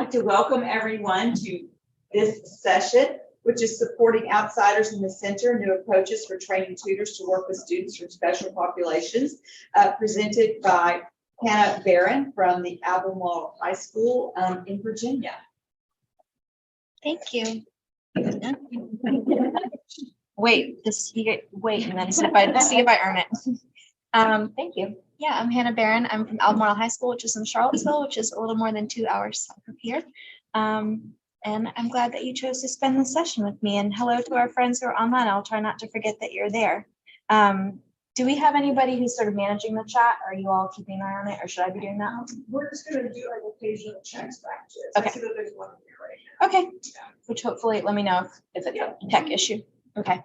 I'd like to welcome everyone to this session, which is supporting outsiders in the center, new approaches for training tutors to work with students from special populations, presented by Hannah Baran from the Albemarle High School in Virginia. Thank you. Wait, wait, and then see if I earn it. Thank you. Yeah, I'm Hannah Baran. I'm from Albemarle High School, which is in Charlottesville, which is a little more than 2 hours south of here. And I'm glad that you chose to spend this session with me. And hello to our friends who are online. I'll try not to forget that you're there. Do we have anybody who's sort of managing the chat? Are you all keeping an eye on it, or should I be doing that? We're just going to do like occasional checks back to it. Okay. I see that there's one here right now. Okay. Yeah. Which hopefully, let me know if it's a tech issue. Okay.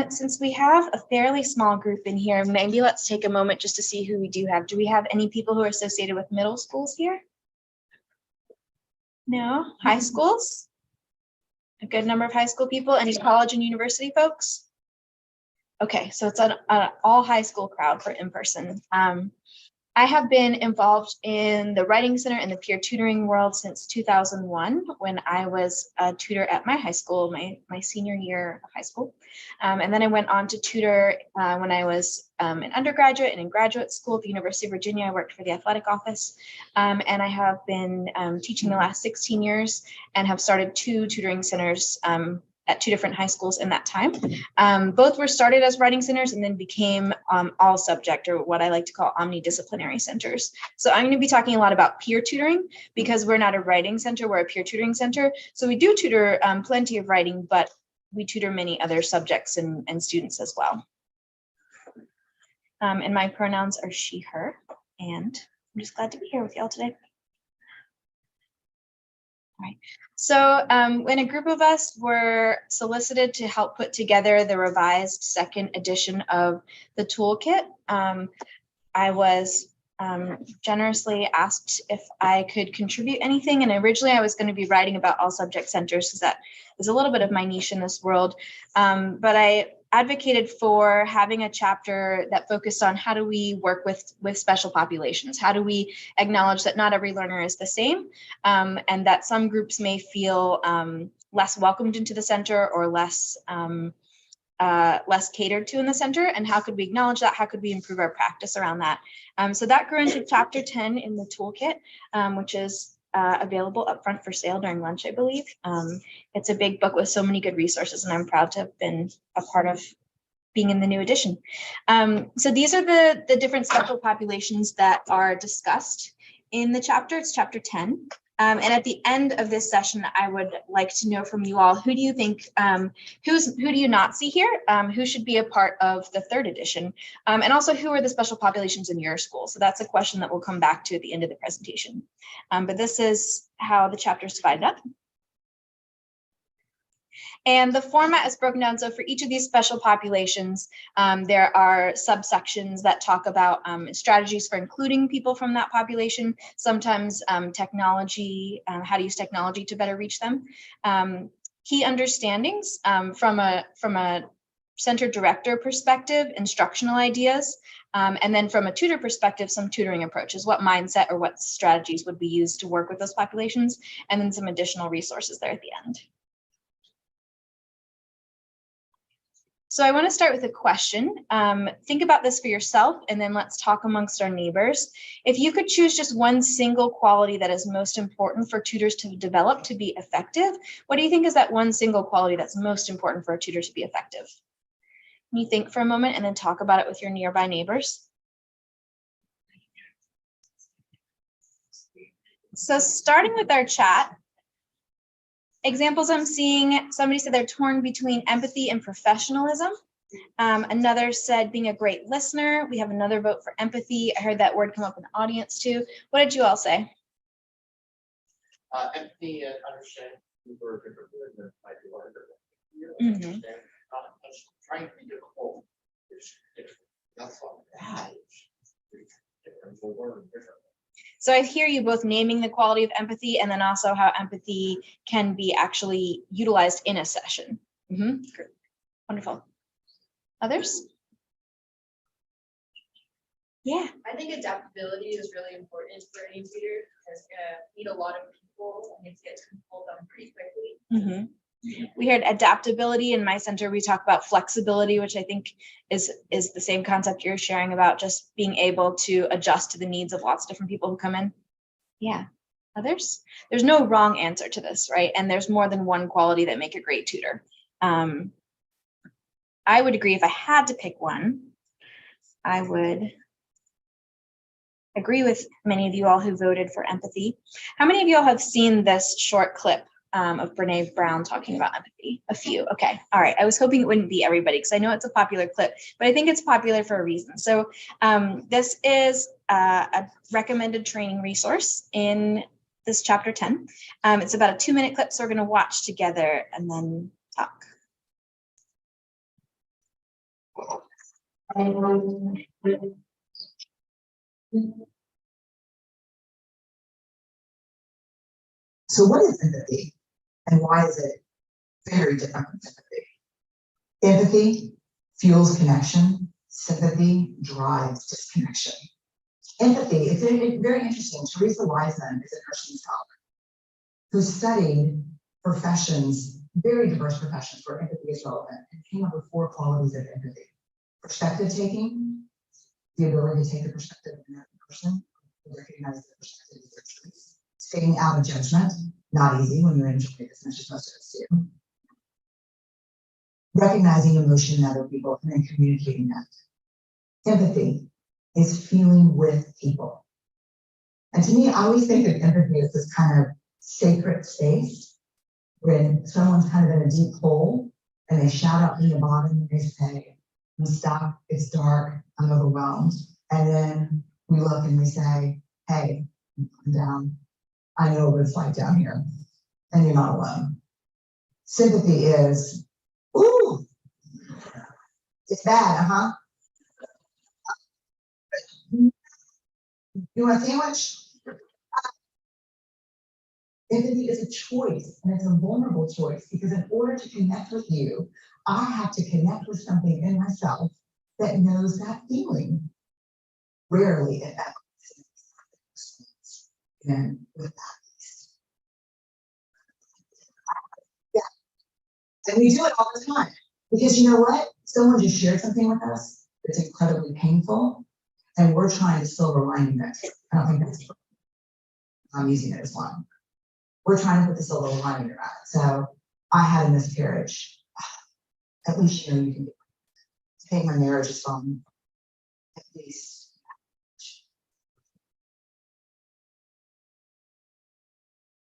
Since we have a fairly small group in here, maybe let's take a moment just to see who we do have. Do we have any people who are associated with middle schools here? No? High schools? A good number of high school people? Any college and university folks? Okay, so it's an all high school crowd for in-person. I have been involved in the Writing Center and the peer tutoring world since 2001, when I was a tutor at my high school, my senior year of high school. And then I went on to tutor when I was an undergraduate and in graduate school at the University of Virginia. I worked for the athletic office, and I have been teaching the last 16 years and have started 2 tutoring centers at 2 different high schools in that time. Both were started as writing centers and then became all subject, or what I like to call omnidisciplinary centers. So I'm going to be talking a lot about peer tutoring because we're not a writing center, we're a peer tutoring center. So we do tutor plenty of writing, but we tutor many other subjects and students as well. And my pronouns are she, her, and I'm just glad to be here with y'all today. Right. So when a group of us were solicited to help put together the revised 2nd edition of the toolkit, I was generously asked if I could contribute anything. And originally I was going to be writing about all subject centers because that is a little bit of my niche in this world. But I advocated for having a chapter that focused on how do we work with special populations? How do we acknowledge that not every learner is the same, and that some groups may feel less welcomed into the center or less catered to in the center, and how could we acknowledge that? How could we improve our practice around that? So that grew into chapter 10 in the toolkit, which is available up front for sale during lunch, I believe. It's a big book with so many good resources, and I'm proud to have been a part of being in the new edition. So these are the different special populations that are discussed in the chapter. It's chapter 10. And at the end of this session, I would like to know from you all, who do you think, who do you not see here? Who should be a part of the 3rd edition? And also, who are the special populations in your school? So that's a question that we'll come back to at the end of the presentation. But this is how the chapter is divided up. And the format is broken down. So for each of these special populations, there are subsections that talk about strategies for including people from that population, sometimes technology, how to use technology to better reach them. Key understandings from a center director perspective, instructional ideas, and then from a tutor perspective, some tutoring approaches, what mindset or what strategies would be used to work with those populations, and then some additional resources there at the end. So I want to start with a question. Think about this for yourself, and then let's talk amongst our neighbors. If you could choose just one single quality that is most important for tutors to develop to be effective, what do you think is that one single quality that's most important for a tutor to be effective? Can you think for a moment and then talk about it with your nearby neighbors? So starting with our chat, examples I'm seeing, somebody said they're torn between empathy and professionalism. Another said being a great listener. We have another vote for empathy. I heard that word come up in the audience too. What did you all say? Empathy and understanding people are different than might be harder. Trying to be difficult. That's not bad. Different. We'll learn differently. So I hear you both naming the quality of empathy and then also how empathy can be actually utilized in a session. Great. Wonderful. Others? Yeah. I think adaptability is really important for any tutor because you're going to meet a lot of people goals and these kids can pull them pretty quickly. Mhm. We heard adaptability in my center. We talk about flexibility, which I think is the same concept you're sharing about just being able to adjust to the needs of lots of different people who come in. Yeah. Others? There's no wrong answer to this, right? And there's more than one quality that make a great tutor. I would agree if I had to pick one, I would agree with many of you all who voted for empathy. How many of you all have seen this short clip of Brene Brown talking about empathy? A few. Okay. All right. I was hoping it wouldn't be everybody because I know it's a popular clip, but I think it's popular for a reason. So this is a recommended training resource in this chapter 10. It's about a 2-minute clip, so we're going to watch together and then talk. So what is empathy and why is it very different from sympathy? Empathy fuels connection. Sympathy drives disconnection. Empathy, it's very interesting. Teresa Wiseman is a nursing scholar who studied professions, very diverse professions where empathy is relevant, and came up with 4 qualities of empathy. Perspective taking, the ability to take the perspective of another person, recognize the perspective of their truth. Staying out of judgment, not easy when you're enjoying as much as most of us do. Recognizing emotion in other people and then communicating that. Empathy is feeling with people. And to me, I always think of empathy as this kind of sacred space when someone's kind of in a deep hole and they shout out from the bottom and they say, I'm stuck, it's dark, I'm overwhelmed. And then we look and we say, hey, I'm down. I know what it's like down here, and you're not alone. Sympathy is, ooh, it's bad, huh? You want a sandwich? Empathy is a choice, and it's a vulnerable choice, because in order to connect with you, I have to connect with something in myself that knows that feeling. Rarely it ever and with that. Yeah. And we do it all the time. Because you know what? Someone just shared something with us that's incredibly painful, and we're trying to silver lining that. I don't think that's true. I'm using it as one. We're trying to put the silver lining around it. So I had a miscarriage. At least you know you can take my marriage is from at least.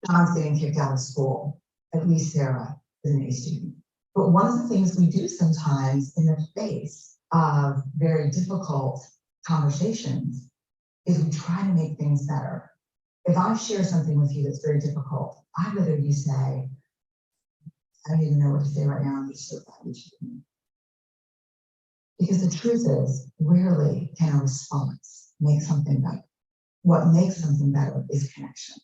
John's getting kicked out of school. At least Sarah is an A student. But one of the things we do sometimes in the face of very difficult conversations is we try to make things better. If I share something with you that's very difficult, I'd rather you say, I don't even know what to say right now, I'm just so glad you shared me. Because the truth is, rarely can a response make something better. What makes something better is connection.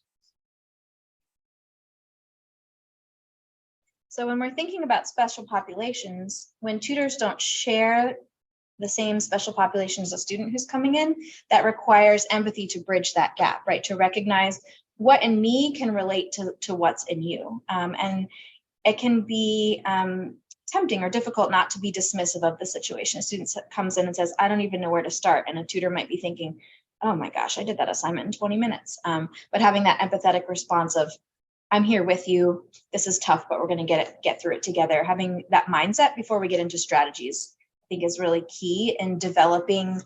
So when we're thinking about special populations, when tutors don't share the same special population as a student who's coming in, that requires empathy to bridge that gap, right? To recognize what in me can relate to what's in you. And it can be tempting or difficult not to be dismissive of the situation. A student comes in and says, I don't even know where to start. And a tutor might be thinking, oh my gosh, I did that assignment in 20 minutes. But having that empathetic response of, I'm here with you. This is tough, but we're going to get through it together. Having that mindset before we get into strategies, I think, is really key in developing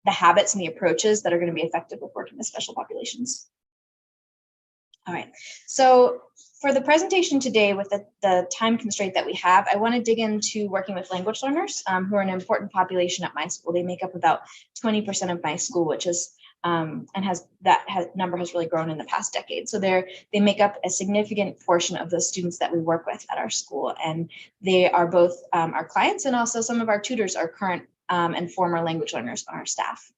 the habits and the approaches that are going to be effective with working with special populations. All right. So for the presentation today, with the time constraint that we have, I want to dig into working with language learners who are an important population at my school. They make up about 20% of my school, which is number has really grown in the past decade. So they make up a significant portion of the students that we work with at our school. And they are both our clients, and also some of our tutors are current and former language learners on our staff.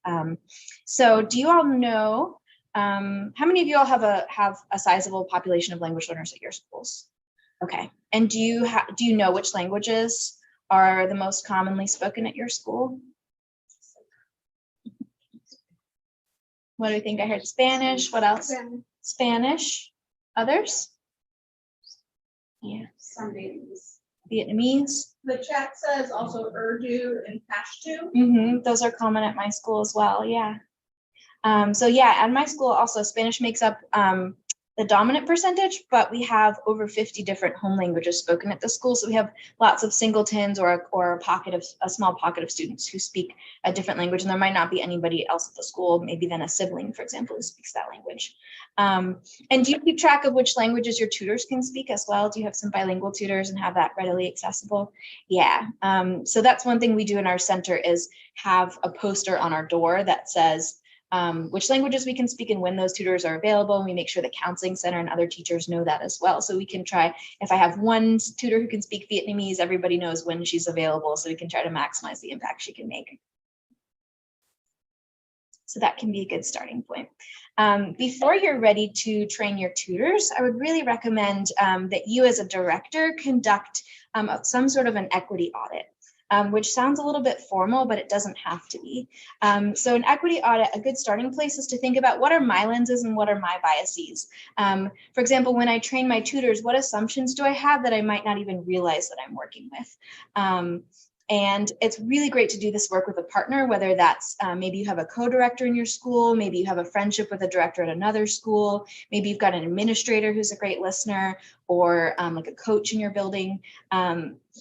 So do you all know, how many of you all have a sizable population of language learners at your schools? Okay. And do you know which languages are the most commonly spoken at your school? What do we think? I heard Spanish. What else? Spanish. Others? Yeah, Some names. Vietnamese. The chat says also Urdu and Pashto. Those are common at my school as well, yeah. So yeah, at my school also Spanish makes up the dominant percentage, but we have over 50 different home languages spoken at the school. So we have lots of singletons or a small pocket of students who speak a different language, and there might not be anybody else at the school, maybe then a sibling, for example, who speaks that language. And do you keep track of which languages your tutors can speak as well? Do you have some bilingual tutors and have that readily accessible? Yeah, so that's one thing we do in our center is have a poster on our door that says which languages we can speak and when those tutors are available. And we make sure the counseling center and other teachers know that as well. So we can try, if I have one tutor who can speak Vietnamese, everybody knows when she's available, so we can try to maximize the impact she can make. So that can be a good starting point. Before you're ready to train your tutors, I would really recommend that you as a director conduct some sort of an equity audit. Which sounds a little bit formal, but it doesn't have to be. So an equity audit, a good starting place is to think about what are my lenses and what are my biases. For example, when I train my tutors, what assumptions do I have that I might not even realize that I'm working with? And it's really great to do this work with a partner, whether that's maybe you have a co-director in your school, maybe you have a friendship with a director at another school, maybe you've got an administrator who's a great listener, or like a coach in your building.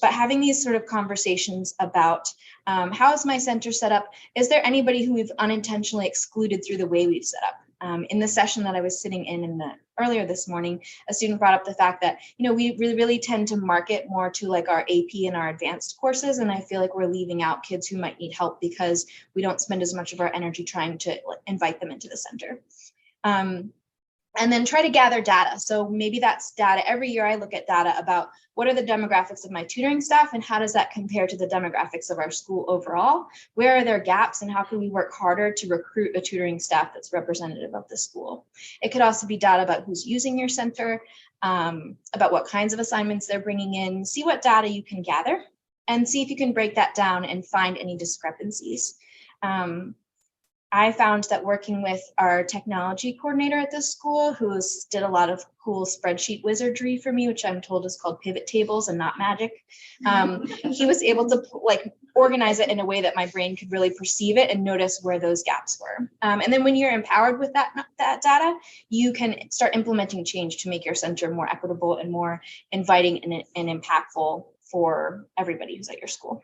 But having these sort of conversations about how is my center set up? Is there anybody who we've unintentionally excluded through the way we've set up? In the session that I was sitting in earlier this morning, a student brought up the fact that, you know, we really tend to market more to like our AP and our advanced courses. And I feel like we're leaving out kids who might need help because we don't spend as much of our energy trying to invite them into the center. And then try to gather data. So maybe that's data. Every year I look at data about what are the demographics of my tutoring staff and how does that compare to the demographics of our school overall? Where are there gaps and how can we work harder to recruit a tutoring staff that's representative of the school? It could also be data about who's using your center, about what kinds of assignments they're bringing in, see what data you can gather and see if you can break that down and find any discrepancies. I found that working with our technology coordinator at this school, who did a lot of cool spreadsheet wizardry for me, which I'm told is called pivot tables and not magic. He was able to like organize it in a way that my brain could really perceive it and notice where those gaps were. And then when you're empowered with that data, you can start implementing change to make your center more equitable and more inviting and impactful for everybody who's at your school.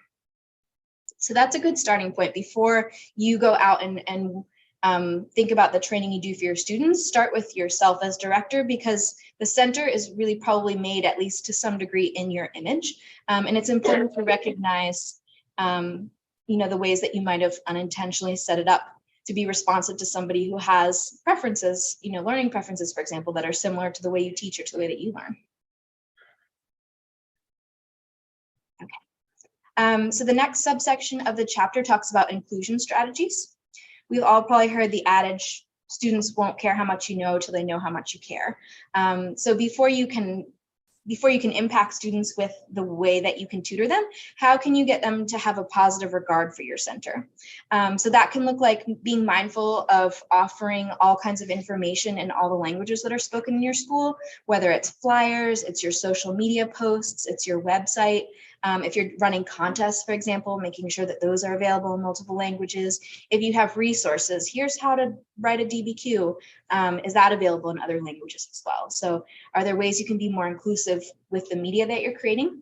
So that's a good starting point before you go out and think about the training you do for your students. Start with yourself as director, because the center is really probably made, at least to some degree, in your image. And it's important to recognize, you know, the ways that you might have unintentionally set it up to be responsive to somebody who has preferences, you know, learning preferences, for example, that are similar to the way you teach or to the way that you learn. So the next subsection of the chapter talks about inclusion strategies. We've all probably heard the adage, students won't care how much you know till they know how much you care. So before you can impact students with the way that you can tutor them, how can you get them to have a positive regard for your center? So that can look like being mindful of offering all kinds of information in all the languages that are spoken in your school, whether it's flyers, it's your social media posts, it's your website. If you're running contests, for example, making sure that those are available in multiple languages. If you have resources, here's how to write a DBQ. Is that available in other languages as well? So are there ways you can be more inclusive with the media that you're creating?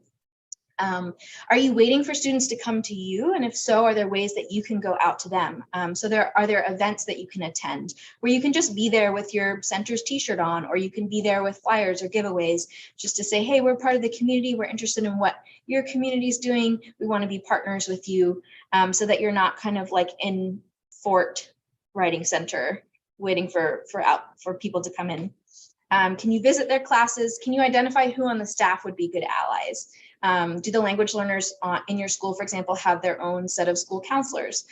Are you waiting for students to come to you? And if so, are there ways that you can go out to them? So are there events that you can attend where you can just be there with your center's t-shirt on, or you can be there with flyers or giveaways just to say, hey, we're part of the community. We're interested in what your community is doing. We want to be partners with you, so that you're not kind of like in Fort Writing Center waiting for people to come in. Can you visit their classes? Can you identify who on the staff would be good allies? Do the language learners in your school, for example, have their own set of school counselors?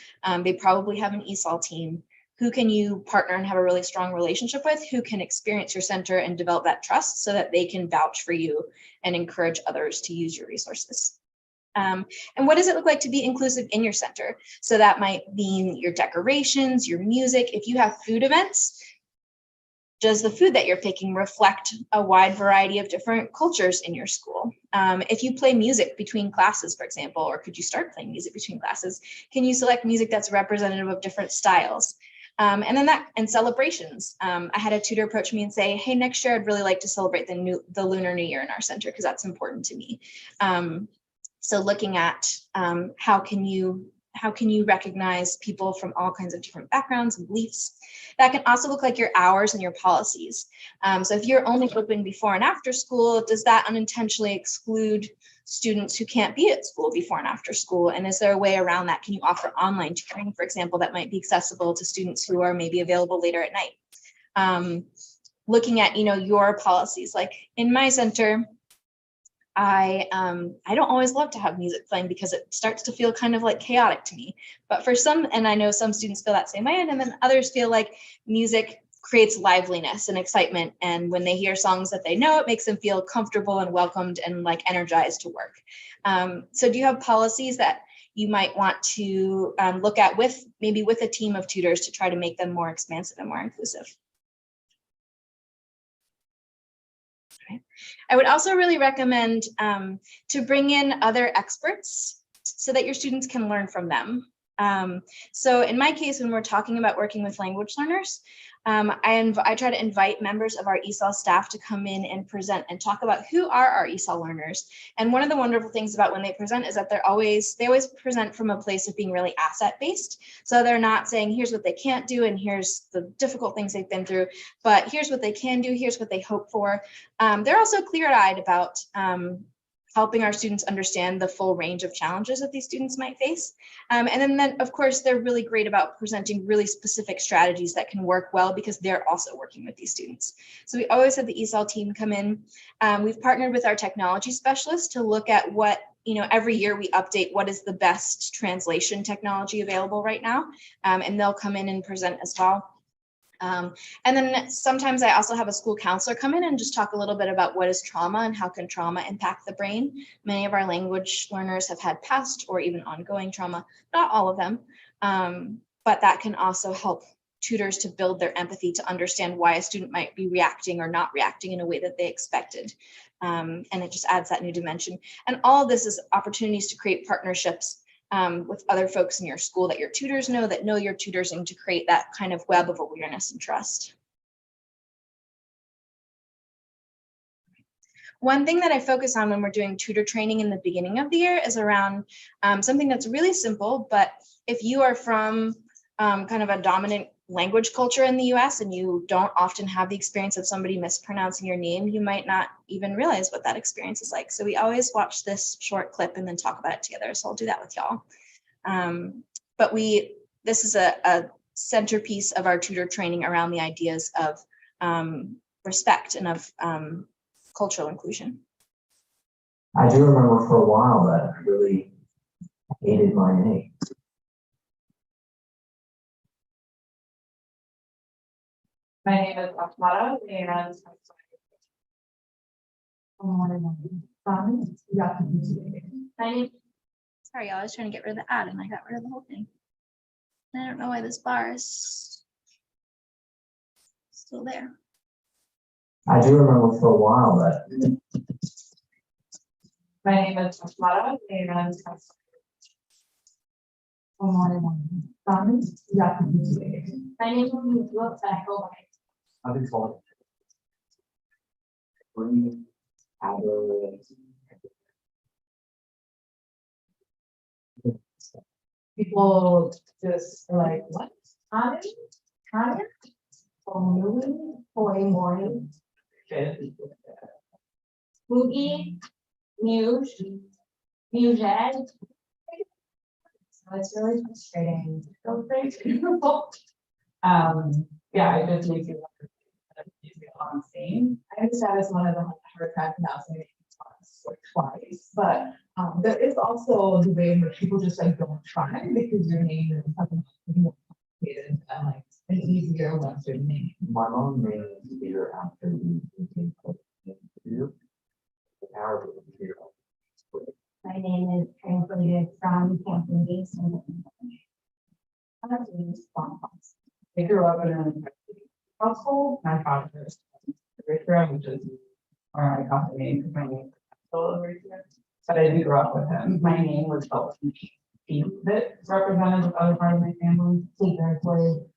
They probably have an ESOL team. Who can you partner and have a really strong relationship with? Who can experience your center and develop that trust so that they can vouch for you and encourage others to use your resources? And what does it look like to be inclusive in your center? So that might mean your decorations, your music. If you have food events, does the food that you're picking reflect a wide variety of different cultures in your school? If you play music between classes, for example, or could you start playing music between classes, can you select music that's representative of different styles? And then and celebrations. I had a tutor approach me and say, hey, next year I'd really like to celebrate the Lunar New Year in our center because that's important to me. So looking at how can you recognize people from all kinds of different backgrounds and beliefs. That can also look like your hours and your policies. So if you're only open before and after school, does that unintentionally exclude students who can't be at school before and after school? And is there a way around that? Can you offer online tutoring, for example, that might be accessible to students who are maybe available later at night? Looking at, your policies, like in my center, I don't always love to have music playing because it starts to feel kind of like chaotic to me. But for some, and I know some students feel that same way, and then others feel like music creates liveliness and excitement. And when they hear songs that they know, it makes them feel comfortable and welcomed and like energized to work. So do you have policies that you might want to look at maybe with a team of tutors to try to make them more expansive and more inclusive? I would also really recommend to bring in other experts so that your students can learn from them. So in my case, when we're talking about working with language learners, I try to invite members of our ESOL staff to come in and present and talk about who are our ESOL learners. And one of the wonderful things about when they present is that they always present from a place of being really asset-based. So they're not saying, here's what they can't do, and here's the difficult things they've been through, but here's what they can do, here's what they hope for. They're also clear-eyed about helping our students understand the full range of challenges that these students might face. And then, of course, they're really great about presenting really specific strategies that can work well because they're also working with these students. So we always have the ESOL team come in. We've partnered with our technology specialists to look at what, every year we update what is the best translation technology available right now. And they'll come in and present as well. And then sometimes I also have a school counselor come in and just talk a little bit about what is trauma and how can trauma impact the brain. Many of our language learners have had past or even ongoing trauma, not all of them, but that can also help tutors to build their empathy to understand why a student might be reacting or not reacting in a way that they expected. And it just adds that new dimension. And all of this is opportunities to create partnerships with other folks in your school that your tutors know, that know your tutors, and to create that kind of web of awareness and trust. One thing that I focus on when we're doing tutor training in the beginning of the year is around something that's really simple, but if you are from kind of a dominant language culture in the US and you don't often have the experience of somebody mispronouncing your name, you might not even realize what that experience is like. So we always watch this short clip and then talk about it together. So I'll do that with y'all. But this is a centerpiece of our tutor training around the ideas of respect and of cultural inclusion. I do remember for a while that I really hated my name. My name is Akmara, and Sorry, y'all, I was trying to get rid of the ad and I got rid of the whole thing. I don't know why this bar is still there. I do remember for a while that. my name is Akmara, and my name is I've been told. Bring out people just are like, what? Honey? Morning. Boogie, Muse. So it's really frustrating. Yeah, I just need to on scene. I understand it's one of the hard times announcing it twice, but there is also the way where people just like don't try because your name is something more complicated and like an easier Western name. My mom named Peter after the interview. The power of the computer. My name is translated from Campton Basin. I grew up in a household, my father is Eritrea, which is where I got the name because my name is still Eritrea. But I didn't grow up with him. My name was spelled that represented the other part of my family. Teachers would,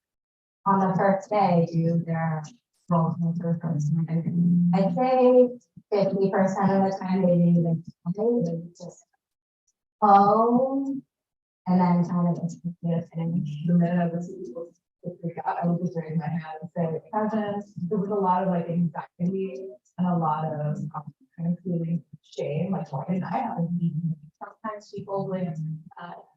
on the first day, do their roles in the first time. I'd say 50% of the time they didn't even, they would just and then kind of and The minute I was able to speak out, I would just raise my hand and say present. There was a lot of like anxiety and a lot of kind of feeling shame, like why didn't I have a meeting? sometimes people would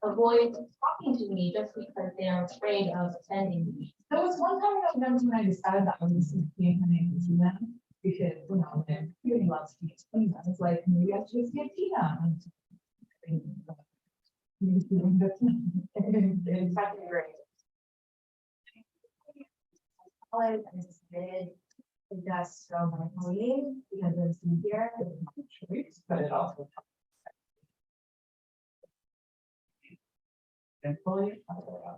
avoid talking to me just because they're afraid of offending me. There was one time I remember when I decided that I was going to be my name to them because you know they're really loves to get Tina. I was like, maybe I should just get Tina. It's fucking great. College, I decided to just go my coding because it's easier. But it also. And fully.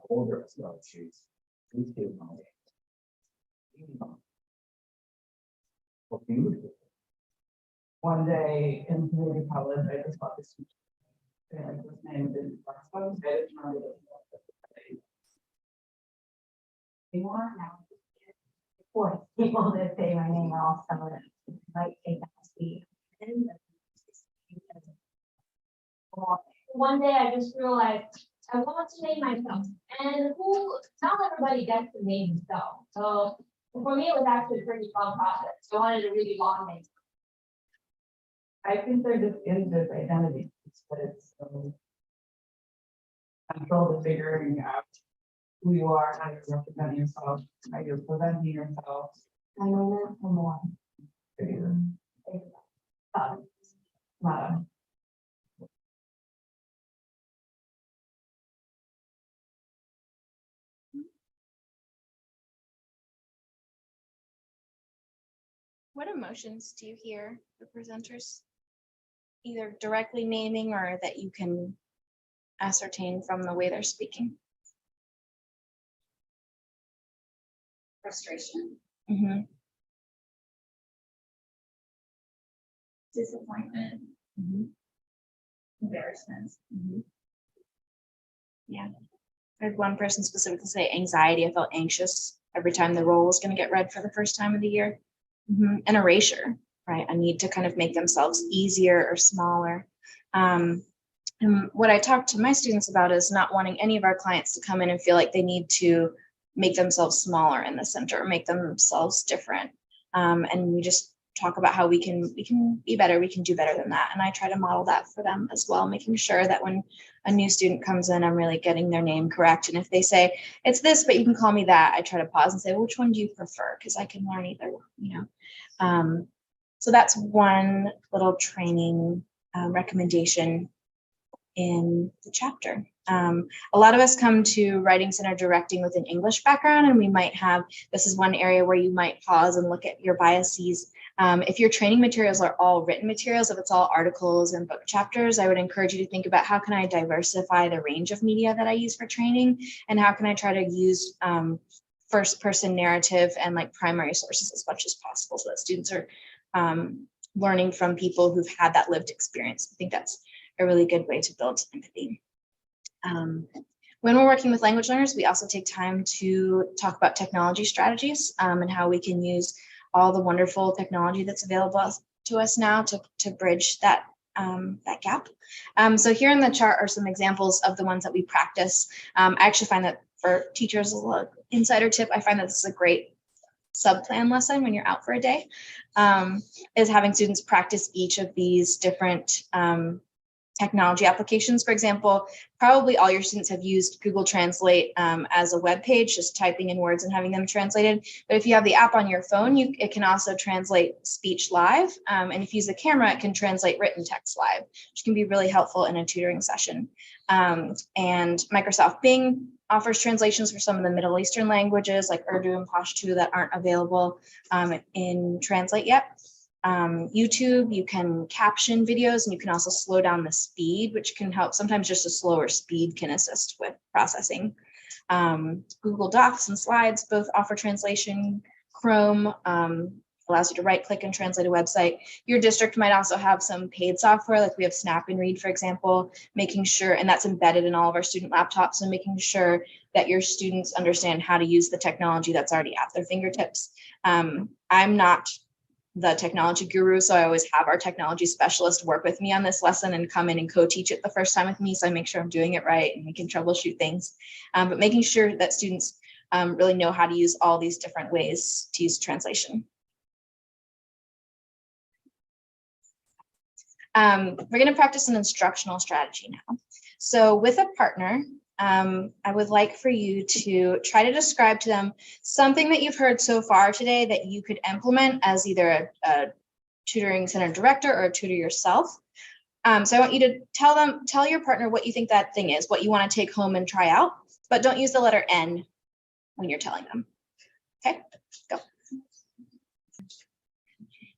Older, so she's. Who's doing all that? What beautiful. One day in community college, I just bought this. And his name is. Of course, people that say my name are also might take that to be. One day I just realized I want to name myself, and not everybody gets to name themselves. So for me, it was actually a pretty fun process. I wanted a really long name. I think there just is this identity, but it's control the figuring out who you are, how you represent yourself, how you're presenting yourself. I know that from one. What emotions do you hear the presenters either directly naming or that you can ascertain from the way they're speaking? Frustration, Mm-hmm. disappointment, Mm-hmm. embarrassment. Mm-hmm. Yeah. I heard one person specifically say anxiety. I felt anxious every time the roll was going to get read for the first time of the year. Mm-hmm. And erasure, right? A need to kind of make themselves easier or smaller. And what I talk to my students about is not wanting any of our clients to come in and feel like they need to make themselves smaller in the center, make themselves different. And we just talk about how we can be better, we can do better than that. And I try to model that for them as well, making sure that when a new student comes in, I'm really getting their name correct. And if they say, it's this, but you can call me that, I try to pause and say, which one do you prefer? Because I can learn either one, you know. So that's one little training recommendation in the chapter. A lot of us come to Writing Center directing with an English background, and we might have, this is one area where you might pause and look at your biases. If your training materials are all written materials, if it's all articles and book chapters, I would encourage you to think about how can I diversify the range of media that I use for training, and how can I try to use first person narrative and like primary sources as much as possible so that students are learning from people who've had that lived experience. I think that's a really good way to build empathy. When we're working with language learners, we also take time to talk about technology strategies and how we can use all the wonderful technology that's available to us now to bridge that gap. So here in the chart are some examples of the ones that we practice. I actually find that for teachers, a little insider tip, I find that this is a great sub-plan lesson when you're out for a day, is having students practice each of these different technology applications. For example, probably all your students have used Google Translate as a web page, just typing in words and having them translated. But if you have the app on your phone, it can also translate speech live. And if you use the camera, it can translate written text live, which can be really helpful in a tutoring session. And Microsoft Bing offers translations for some of the Middle Eastern languages like Urdu and Pashto that aren't available in Translate yet. YouTube, you can caption videos and you can also slow down the speed, which can help. Sometimes just a slower speed can assist with processing. Google Docs and Slides both offer translation. Chrome, allows you to right click and translate a website. Your district might also have some paid software, like we have Snap and Read, for example, making sure, and that's embedded in all of our student laptops, and making sure that your students understand how to use the technology that's already at their fingertips. I'm not the technology guru, so I always have our technology specialist work with me on this lesson and come in and co-teach it the first time with me, so I make sure I'm doing it right and we can troubleshoot things. But making sure that students really know how to use all these different ways to use translation. We're going to practice an instructional strategy now. So with a partner, I would like for you to try to describe to them something that you've heard so far today that you could implement as either a tutoring center director or a tutor yourself. So I want you to tell your partner what you think that thing is, what you want to take home and try out, but don't use the letter N when you're telling them. Okay, go.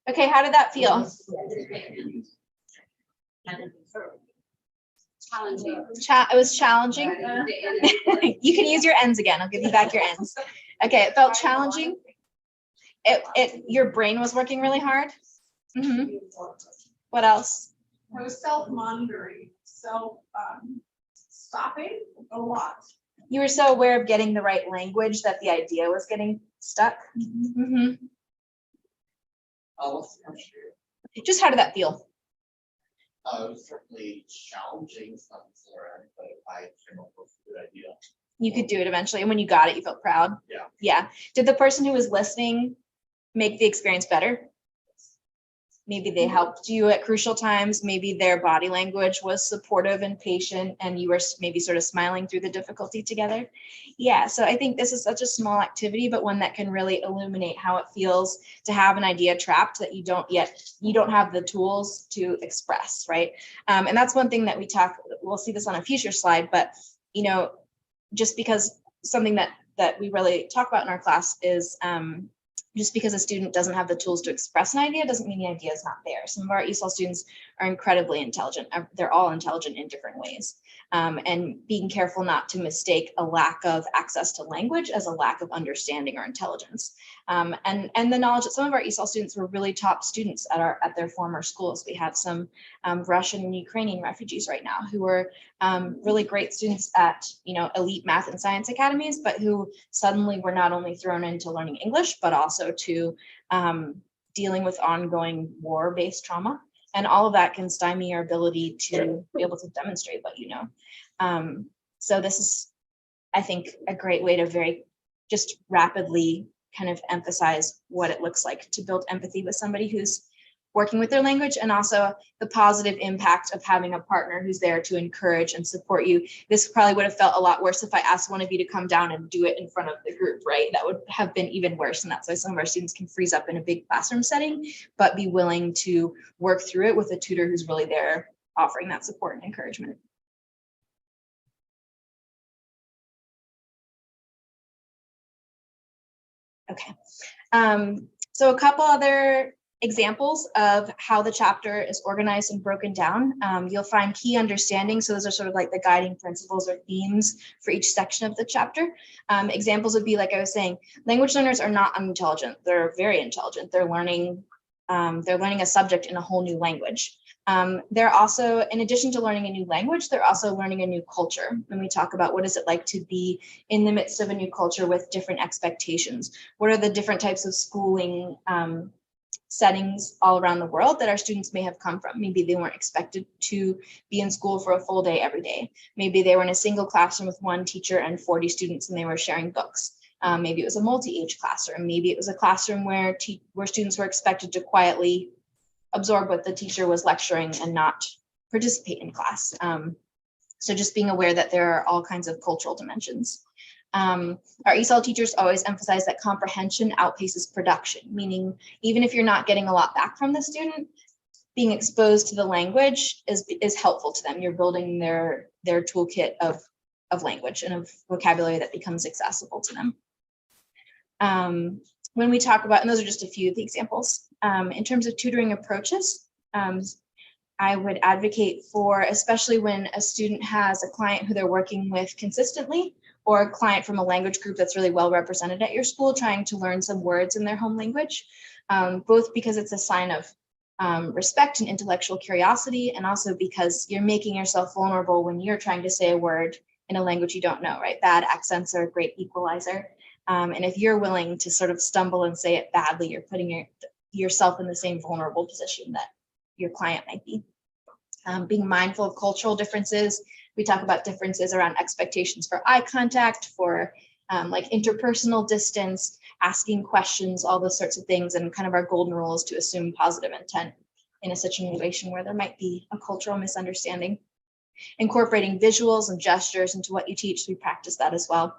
Okay, how did that feel? Challenging. It was challenging. You can use your ends again. I'll give you back your ends. Okay, it felt challenging. Your brain was working really hard. What else? I was self-monitoring, stopping a lot. You were so aware of getting the right language that the idea was getting stuck. Just how did that feel? It was certainly challenging, it's not necessarily, but I came up with a good idea. You could do it eventually, and when you got it, you felt proud. Yeah. Yeah. Did the person who was listening make the experience better? Maybe they helped you at crucial times. Maybe their body language was supportive and patient, and you were maybe sort of smiling through the difficulty together. Yeah, so I think this is such a small activity, but one that can really illuminate how it feels to have an idea trapped that you don't have the tools to express, right? And that's one thing that we'll see this on a future slide, but just because something that we really talk about in our class is just because a student doesn't have the tools to express an idea doesn't mean the idea is not there. Some of our ESOL students are incredibly intelligent. They're all intelligent in different ways. And being careful not to mistake a lack of access to language as a lack of understanding or intelligence. And the knowledge that some of our ESOL students were really top students at their former schools. We have some Russian and Ukrainian refugees right now who were really great students at elite math and science academies, but who suddenly were not only thrown into learning English, but also to dealing with ongoing war-based trauma. And all of that can stymie your ability to be able to demonstrate what you know. So this is, I think, a great way to very just rapidly kind of emphasize what it looks like to build empathy with somebody who's working with their language, and also the positive impact of having a partner who's there to encourage and support you. This probably would have felt a lot worse if I asked one of you to come down and do it in front of the group, right? That would have been even worse. And that's why some of our students can freeze up in a big classroom setting, but be willing to work through it with a tutor who's really there offering that support and encouragement. Okay. So a couple other examples of how the chapter is organized and broken down. You'll find key understanding. So those are sort of like the guiding principles or themes for each section of the chapter. Examples would be, like I was saying, language learners are not unintelligent. They're very intelligent. They're learning a subject in a whole new language. They're also, in addition to learning a new language, they're also learning a new culture. When we talk about what is it like to be in the midst of a new culture with different expectations, what are the different types of schooling settings all around the world that our students may have come from. Maybe they weren't expected to be in school for a full day every day. Maybe they were in a single classroom with one teacher and 40 students and they were sharing books. Maybe it was a multi-age classroom. Maybe it was a classroom where students were expected to quietly absorb what the teacher was lecturing and not participate in class. So just being aware that there are all kinds of cultural dimensions. Our ESOL teachers always emphasize that comprehension outpaces production, meaning even if you're not getting a lot back from the student, being exposed to the language is helpful to them. You're building their toolkit of language and of vocabulary that becomes accessible to them. When we talk about, and those are just a few of the examples, in terms of tutoring approaches, I would advocate for, especially when a student has a client who they're working with consistently, or a client from a language group that's really well represented at your school trying to learn some words in their home language, both because it's a sign of respect and intellectual curiosity, and also because you're making yourself vulnerable when you're trying to say a word in a language you don't know, right? Bad accents are a great equalizer. And if you're willing to sort of stumble and say it badly, you're putting yourself in the same vulnerable position that your client might be. Being mindful of cultural differences. We talk about differences around expectations for eye contact, for like interpersonal distance, asking questions, all those sorts of things. And kind of our golden rule is to assume positive intent in a situation where there might be a cultural misunderstanding. Incorporating visuals and gestures into what you teach, we practice that as well.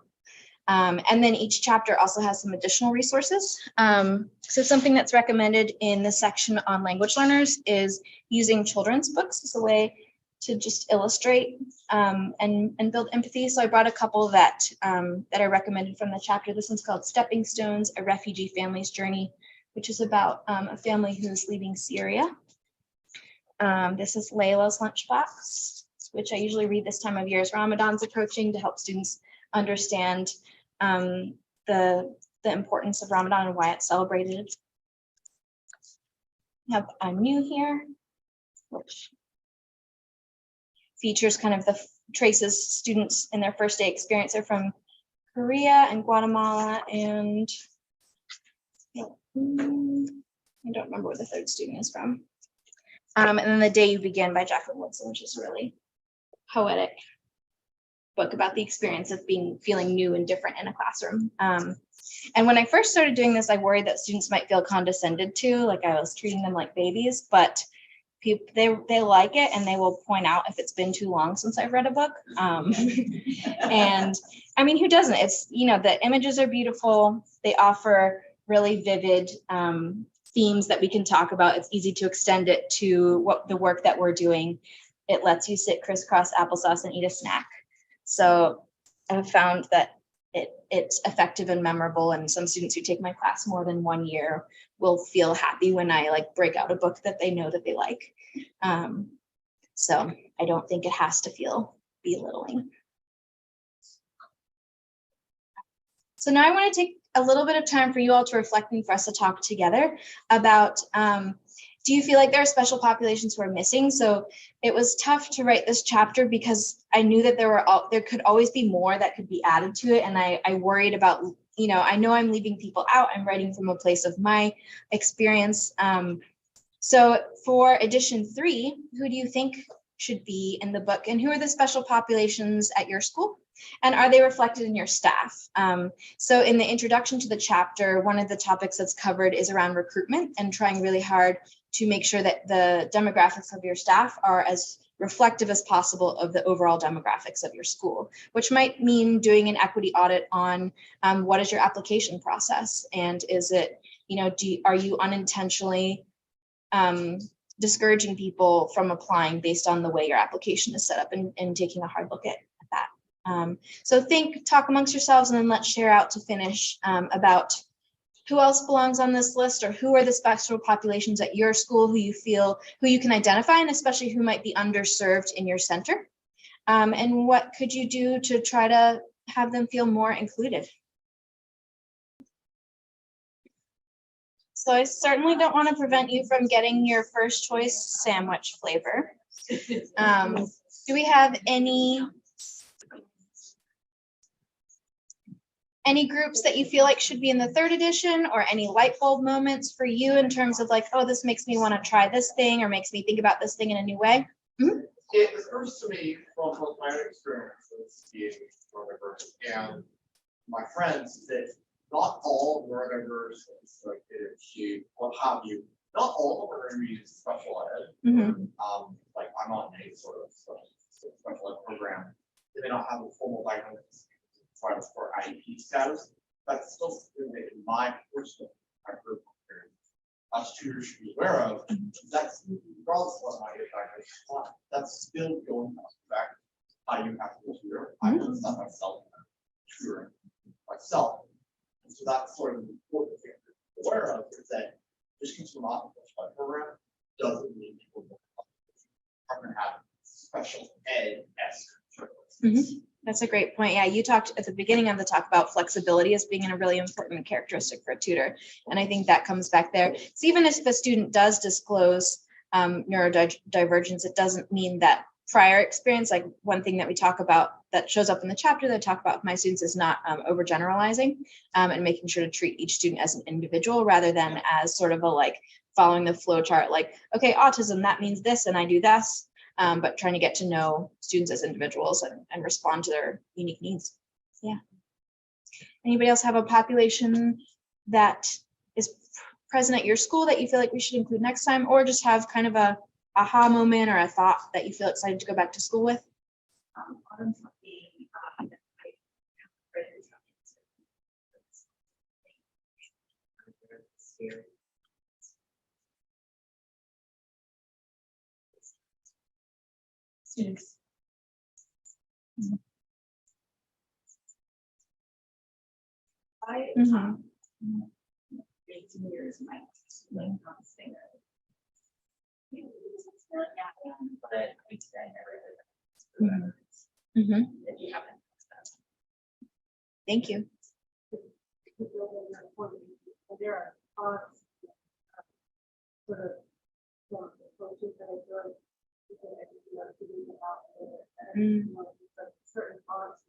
And then each chapter also has some additional resources. So something that's recommended in the section on language learners is using children's books as a way to just illustrate and build empathy. So I brought a couple that I recommended from the chapter. This one's called Stepping Stones, A Refugee Family's Journey, which is about a family who's leaving Syria. This is Layla's Lunchbox, which I usually read this time of year as Ramadan's approaching to help students understand the importance of Ramadan and why it's celebrated. We have I'm New here, which features kind of the traces students in their first day experience. They're from Korea and Guatemala, and I don't remember where the third student is from. And then The Day You Begin by Jacqueline Woodson, which is a really poetic book about the experience of feeling new and different in a classroom. And when I first started doing this, I worried that students might feel condescended to, like I was treating them like babies, but they like it, and they will point out if it's been too long since I've read a book. And I mean, who doesn't? It's, the images are beautiful. They offer really vivid themes that we can talk about. It's easy to extend it to the work that we're doing. It lets you sit crisscross applesauce and eat a snack. So I've found that it's effective and memorable, and some students who take my class more than 1 year will feel happy when I break out a book that they know that they like. So I don't think it has to feel belittling. So now I want to take a little bit of time for you all to reflect and for us to talk together about, do you feel like there are special populations who are missing? So it was tough to write this chapter because I knew that there could always be more that could be added to it. And I worried about, I know I'm leaving people out. I'm writing from a place of my experience. So for edition 3, who do you think should be in the book, and who are the special populations at your school? And are they reflected in your staff? So in the introduction to the chapter, one of the topics that's covered is around recruitment and trying really hard to make sure that the demographics of your staff are as reflective as possible of the overall demographics of your school, which might mean doing an equity audit on what is your application process, and is it, are you unintentionally discouraging people from applying based on the way your application is set up, and taking a hard look at that. So talk amongst yourselves, and then let's share out to finish about who else belongs on this list, or who are the special populations at your school who you can identify, and especially who might be underserved in your center. And what could you do to try to have them feel more included? So I certainly don't want to prevent you from getting your first choice sandwich flavor. Do we have any groups that you feel like should be in the 3rd edition, or any light bulb moments for you in terms of oh, this makes me want to try this thing, or makes me think about this thing in a new way? Mm-hmm. It occurs to me from my own experiences being neurodiverse and my friends that not all neurodiverse, like what have you, not all of them are going to use special ed. Mm-hmm. Like I'm on a sort of special ed program. They may not have a formal diagnosis for IEP status. That's still something that in my personal experience, us tutors should be aware of. That's regardless of what my diagnosis, that's still going to affect how you have to tutor. I know stuff myself, tutoring myself. And so that's sort of the important thing to be aware of, is that just because we're not in a special ed program doesn't mean people are going to have special ed-esque services. That's a great point. Yeah, you talked at the beginning of the talk about flexibility as being a really important characteristic for a tutor. And I think that comes back there. So even if the student does disclose neurodivergence, it doesn't mean that prior experience, like one thing that we talk about that shows up in the chapter that I talk about with my students is not overgeneralizing and making sure to treat each student as an individual rather than as sort of a like following the flow chart, like, okay, autism, that means this and I do this, but trying to get to know students as individuals and respond to their unique needs. Yeah. Anybody else have a population that is present at your school that you feel like we should include next time, or just have kind of a aha moment or a thought that you feel excited to go back to school with? Students. I, Mhm. 18 years, my like not saying that. But I never Mhm. if you haven't. Thank you. There are thoughts, sort of, approaches that I feel like people are thinking about, certain thoughts,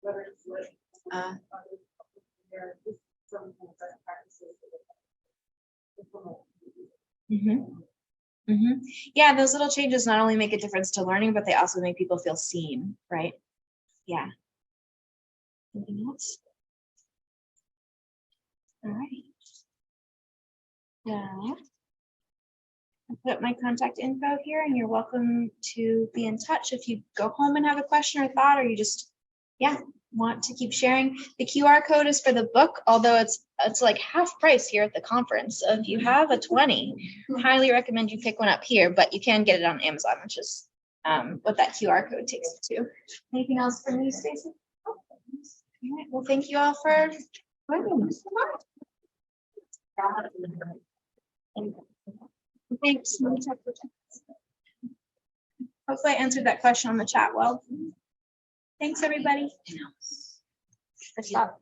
whether it's like, there is some kind of best practices. Yeah, those little changes not only make a difference to learning, but they also make people feel seen, right? Yeah. Anything else? All right. Yeah. I put my contact info here, and you're welcome to be in touch if you go home and have a question or thought, or you just, yeah, want to keep sharing. The QR code is for the book, although it's like half price here at the conference. So if you have a 20, I highly recommend you pick one up here, but you can get it on Amazon, which is what that QR code takes you to. Anything else from you, Stacey? All right, well, thank you all for joining us. Thanks. Hopefully I answered that question on the chat well. Thanks, everybody. Good job.